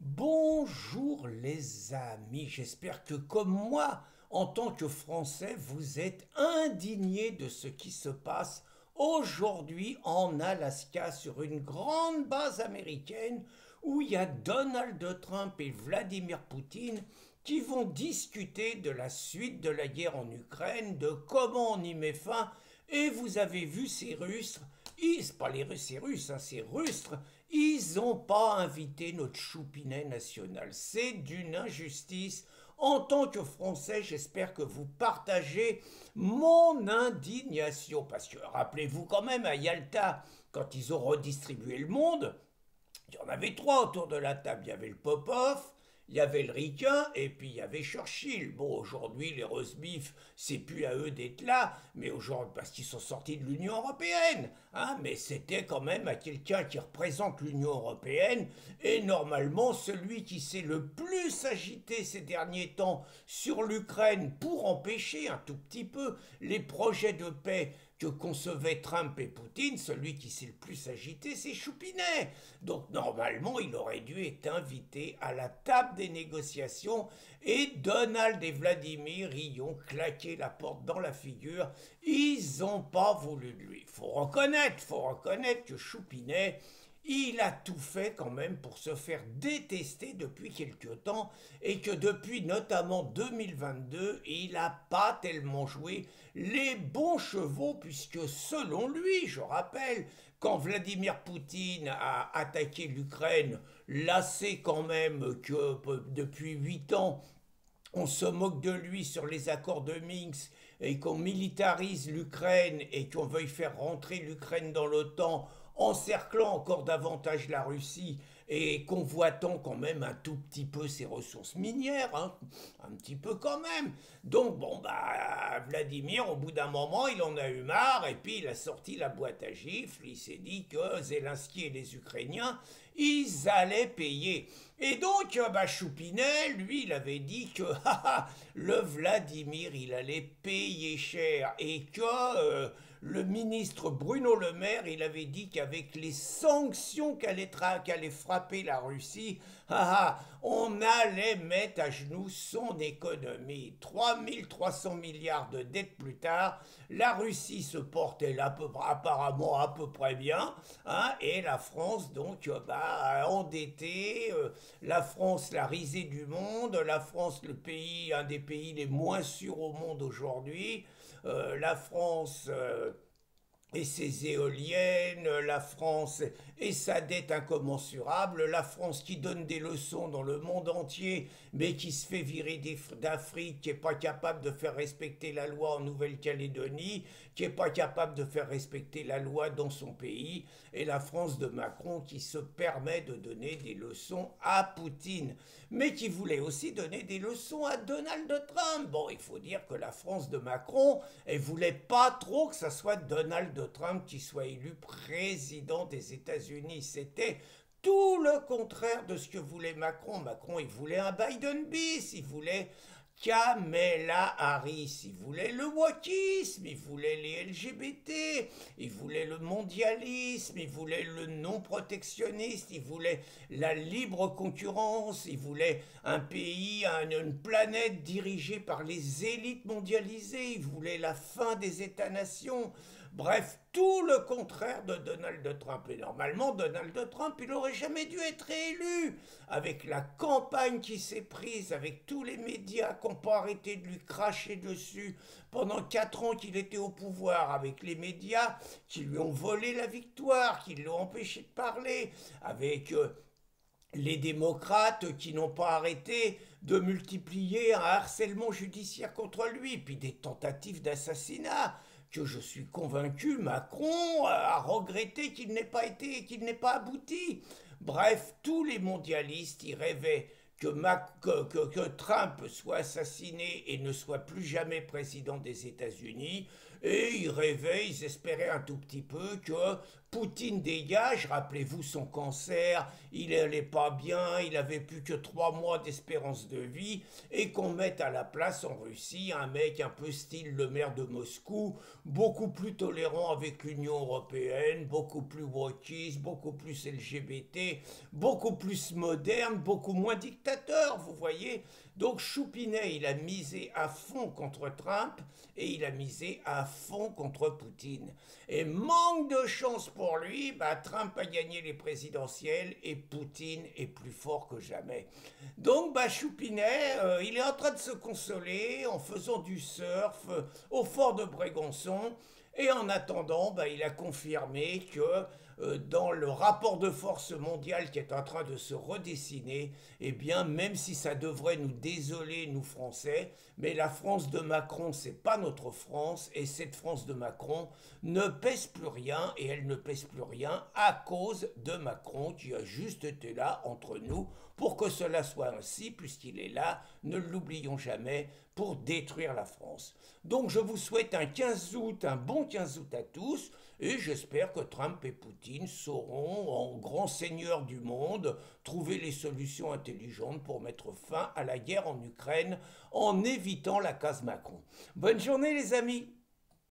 Bonjour les amis, j'espère que comme moi, en tant que Français, vous êtes indignés de ce qui se passe aujourd'hui en Alaska sur une grande base américaine où il y a Donald Trump et Vladimir Poutine qui vont discuter de la suite de la guerre en Ukraine, de comment on y met fin. Et vous avez vu ces Russes, c'est pas les Russes, c'est Russes, hein, ces Rustres, ils n'ont pas invité notre choupinet national. C'est d'une injustice. En tant que Français, j'espère que vous partagez mon indignation. Parce que rappelez-vous quand même à Yalta, quand ils ont redistribué le monde, il y en avait trois autour de la table. Il y avait le Popov, il y avait le Ricain et puis il y avait Churchill. Bon, aujourd'hui, les Rosbif, c'est plus à eux d'être là, mais aujourd'hui, parce qu'ils sont sortis de l'Union européenne. Hein, mais c'était quand même à quelqu'un qui représente l'Union européenne et normalement, celui qui s'est le plus agité ces derniers temps sur l'Ukraine pour empêcher un tout petit peu les projets de paix que concevaient Trump et Poutine, celui qui s'est le plus agité, c'est Choupinet. Donc normalement, il aurait dû être invité à la table des négociations et Donald et Vladimir y ont claqué la porte dans la figure. Ils n'ont pas voulu de lui. Faut reconnaître que Choupinet, il a tout fait quand même pour se faire détester depuis quelque temps et que depuis notamment 2022, il n'a pas tellement joué les bons chevaux puisque selon lui, je rappelle, quand Vladimir Poutine a attaqué l'Ukraine, là c'est quand même que depuis 8 ans, on se moque de lui sur les accords de Minsk et qu'on militarise l'Ukraine et qu'on veuille faire rentrer l'Ukraine dans l'OTAN, encerclant encore davantage la Russie et convoitant quand même un tout petit peu ses ressources minières, hein, un petit peu quand même. Donc bon bah Vladimir, au bout d'un moment, il en a eu marre et puis il a sorti la boîte à gifles. Il s'est dit que Zelensky et les Ukrainiens, ils allaient payer. Et donc bah Choupinet, lui, il avait dit que le Vladimir, il allait payer cher et que le ministre Bruno Le Maire, il avait dit qu'avec les sanctions qu'allait frapper la Russie, on allait mettre à genoux son économie. 3300 milliards de dettes plus tard, la Russie se portait là, apparemment à peu près bien, hein, et la France, donc, endettée, la France, la risée du monde, la France, le pays, un des pays les moins sûrs au monde aujourd'hui, la France et ses éoliennes, la France et sa dette incommensurable, la France qui donne des leçons dans le monde entier, mais qui se fait virer d'Afrique, qui est pas capable de faire respecter la loi en Nouvelle-Calédonie, qui est pas capable de faire respecter la loi dans son pays, et la France de Macron qui se permet de donner des leçons à Poutine, mais qui voulait aussi donner des leçons à Donald Trump. Bon, il faut dire que la France de Macron, elle voulait pas trop que ça soit Donald Trump qui soit élu président des États-Unis. C'était tout le contraire de ce que voulait Macron. Macron, il voulait un Biden bis, il voulait Kamala Harris, il voulait le wokisme, il voulait les LGBT, il voulait le mondialisme, il voulait le non-protectionniste, il voulait la libre concurrence, il voulait un pays, une planète dirigée par les élites mondialisées, il voulait la fin des États-nations. Bref, tout le contraire de Donald Trump. Et normalement, Donald Trump, il n'aurait jamais dû être élu. Avec la campagne qui s'est prise, avec tous les médias qui n'ont pas arrêté de lui cracher dessus pendant 4 ans qu'il était au pouvoir, avec les médias qui lui ont volé la victoire, qui l'ont empêché de parler, avec les démocrates qui n'ont pas arrêté de multiplier un harcèlement judiciaire contre lui, puis des tentatives d'assassinat que je suis convaincu Macron a regretté qu'il n'ait pas été, qu'il n'ait pas abouti. Bref, tous les mondialistes y rêvaient que Trump soit assassiné et ne soit plus jamais président des États-Unis. et ils rêvaient, ils espéraient un tout petit peu que Poutine dégage. Rappelez-vous son cancer, il n'allait pas bien, il avait plus que 3 mois d'espérance de vie, et qu'on mette à la place en Russie un mec un peu style le maire de Moscou, beaucoup plus tolérant avec l'Union européenne, beaucoup plus wokiste, beaucoup plus LGBT, beaucoup plus moderne, beaucoup moins dictateur, vous voyez. Donc Choupinet, il a misé à fond contre Trump et il a misé à fond contre Poutine. Et manque de chance pour lui, bah, Trump a gagné les présidentielles et Poutine est plus fort que jamais. Donc bah, Choupinet, il est en train de se consoler en faisant du surf au fort de Brégançon. Et en attendant, bah, il a confirmé que dans le rapport de force mondial qui est en train de se redessiner, eh bien, même si ça devrait nous désoler, nous Français, mais la France de Macron, c'est pas notre France, et cette France de Macron ne pèse plus rien, et elle ne pèse plus rien à cause de Macron qui a juste été là entre nous pour que cela soit ainsi, puisqu'il est là, ne l'oublions jamais, pour détruire la France. Donc je vous souhaite un 15 août, un bon 15 août à tous, et j'espère que Trump et Poutine sauront, en grands seigneurs du monde, trouver les solutions intelligentes pour mettre fin à la guerre en Ukraine en évitant la case Macron. Bonne journée les amis!